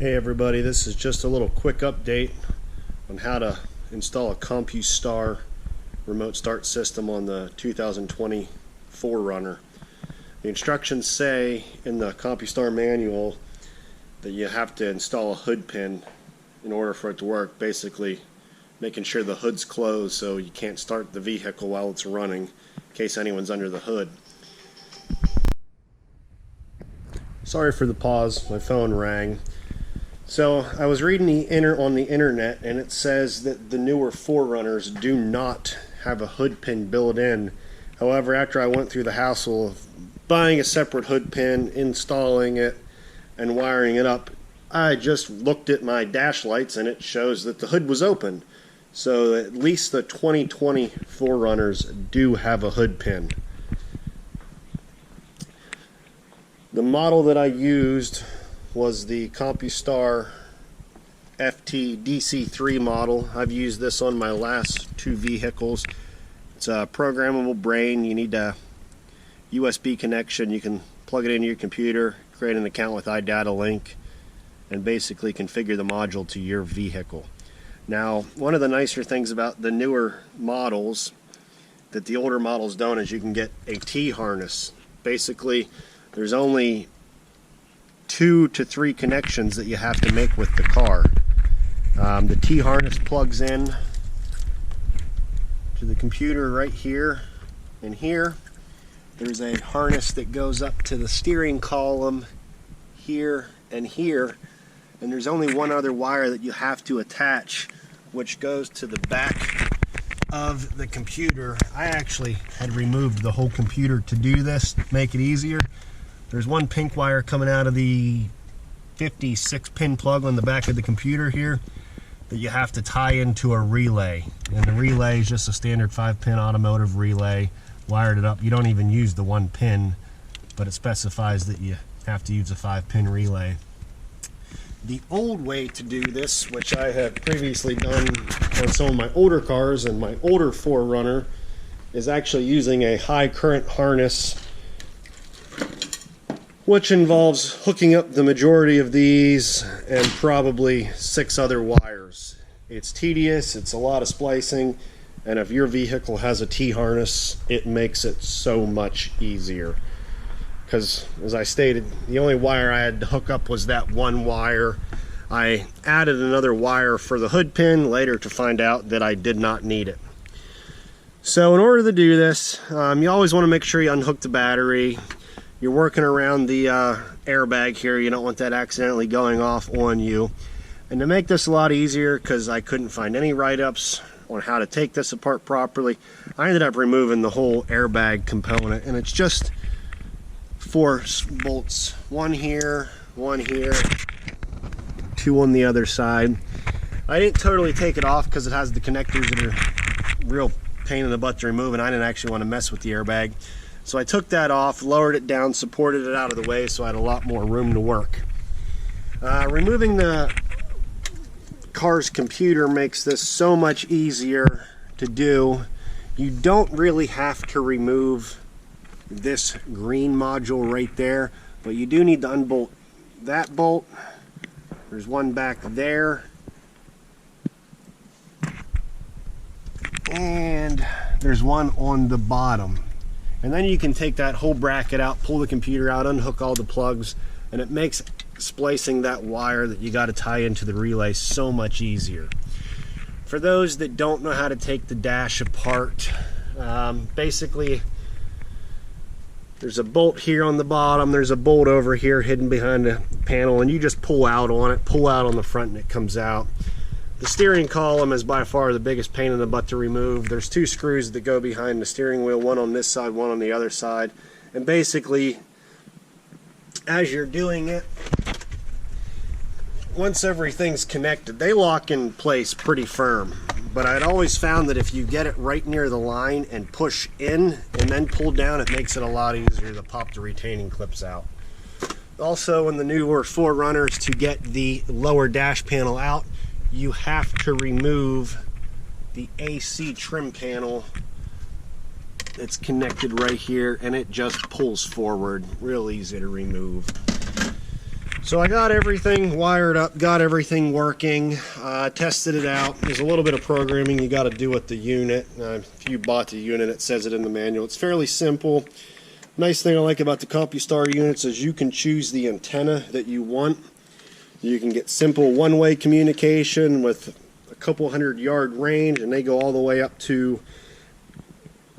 Hey everybody, this is just a little quick update on how to install a Compustar remote start system on the 2020 4Runner. The instructions say in the Compustar manual that you have to install a hood pin in order for it to work, basically making sure the hood's closed so you can't start the vehicle while it's running in case anyone's under the hood. Sorry for the pause, my phone rang. So I was reading on the internet, and it says that the newer 4Runners do not have a hood pin built in. However, after I went through the hassle of buying a separate hood pin, installing it, and wiring it up, I just looked at my dash lights and it shows that the hood was open. So at least the 2020 4Runners do have a hood pin. The model that I used was the Compustar DC3 model. I've used this on my last two vehicles. It's a programmable brain. You need a USB connection. You can plug it into your computer, create an account with Idatalink, and basically configure the module to your vehicle. Now, one of the nicer things about the newer models that the older models don't is you can get a T-harness. Basically, there's only 2 to 3 connections that you have to make with the car. The T-harness plugs in to the computer right here and here. There's a harness that goes up to the steering column here and here, and there's only one other wire that you have to attach, which goes to the back of the computer. I actually had removed the whole computer to do this, to make it easier. There's one pink wire coming out of the 56-pin plug on the back of the computer here that you have to tie into a relay. And the relay is just a standard 5-pin automotive relay, wired it up. You don't even use the 1 pin, but it specifies that you have to use a 5-pin relay. The old way to do this, which I have previously done on some of my older cars and my older 4Runner, is actually using a high current harness, which involves hooking up the majority of these and probably 6 other wires. It's tedious, it's a lot of splicing, and if your vehicle has a T-harness, it makes it so much easier. Because, as I stated, the only wire I had to hook up was that 1 wire. I added another wire for the hood pin later to find out that I did not need it. So in order to do this, you always want to make sure you unhook the battery. You're working around the airbag here. You don't want that accidentally going off on you. And to make this a lot easier, because I couldn't find any write-ups on how to take this apart properly, I ended up removing the whole airbag component, and it's just 4 bolts. 1 here, 1 here, 2 on the other side. I didn't totally take it off because it has the connectors that are real pain in the butt to remove, and I didn't actually want to mess with the airbag. So I took that off, lowered it down, supported it out of the way so I had a lot more room to work. Removing the car's computer makes this so much easier to do. You don't really have to remove this green module right there, but you do need to unbolt that bolt. There's one back there, and there's one on the bottom. And then you can take that whole bracket out, pull the computer out, unhook all the plugs, and it makes splicing that wire that you got to tie into the relay so much easier. For those that don't know how to take the dash apart, basically there's a bolt here on the bottom, there's a bolt over here hidden behind the panel, and you just pull out on it, pull out on the front, and it comes out. The steering column is by far the biggest pain in the butt to remove. There's 2 screws that go behind the steering wheel, one on this side, one on the other side. And basically, as you're doing it, once everything's connected, they lock in place pretty firm. But I'd always found that if you get it right near the line and push in and then pull down, it makes it a lot easier to pop the retaining clips out. Also, in the newer 4Runners, to get the lower dash panel out, you have to remove the AC trim panel that's connected right here, and it just pulls forward. Real easy to remove. So I got everything wired up, got everything working, tested it out. There's a little bit of programming you got to do with the unit. If you bought the unit, it says it in the manual. It's fairly simple. Nice thing I like about the Compustar units is you can choose the antenna that you want. You can get simple one-way communication with a couple 100-yard range, and they go all the way up to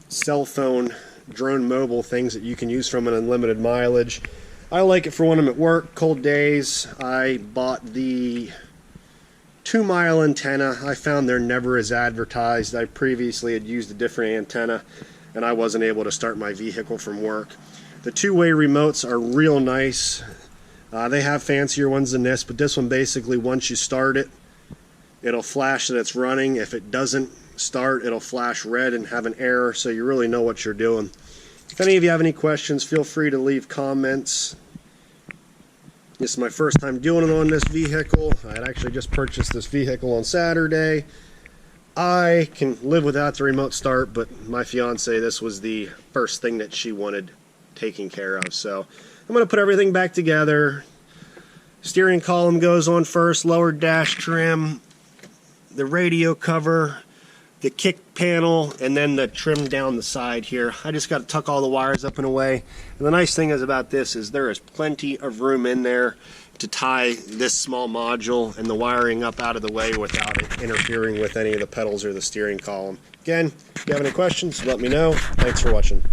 cell phone, drone mobile things that you can use from an unlimited mileage. I like it for when I'm at work, cold days. I bought the 2-mile antenna. I found they're never as advertised. I previously had used a different antenna and I wasn't able to start my vehicle from work. The two-way remotes are real nice. They have fancier ones than this, but this one basically, once you start it, it'll flash that it's running. If it doesn't start, it'll flash red and have an error, so you really know what you're doing. If any of you have any questions, feel free to leave comments. This is my first time doing it on this vehicle. I had actually just purchased this vehicle on Saturday. I can live without the remote start, but my fiance, this was the first thing that she wanted taken care of. So I'm going to put everything back together. Steering column goes on first, lower dash trim, the radio cover, the kick panel, and then the trim down the side here. I just got to tuck all the wires up and away. And the nice thing is about this is there is plenty of room in there to tie this small module and the wiring up out of the way without it interfering with any of the pedals or the steering column. Again, if you have any questions, let me know. Thanks for watching.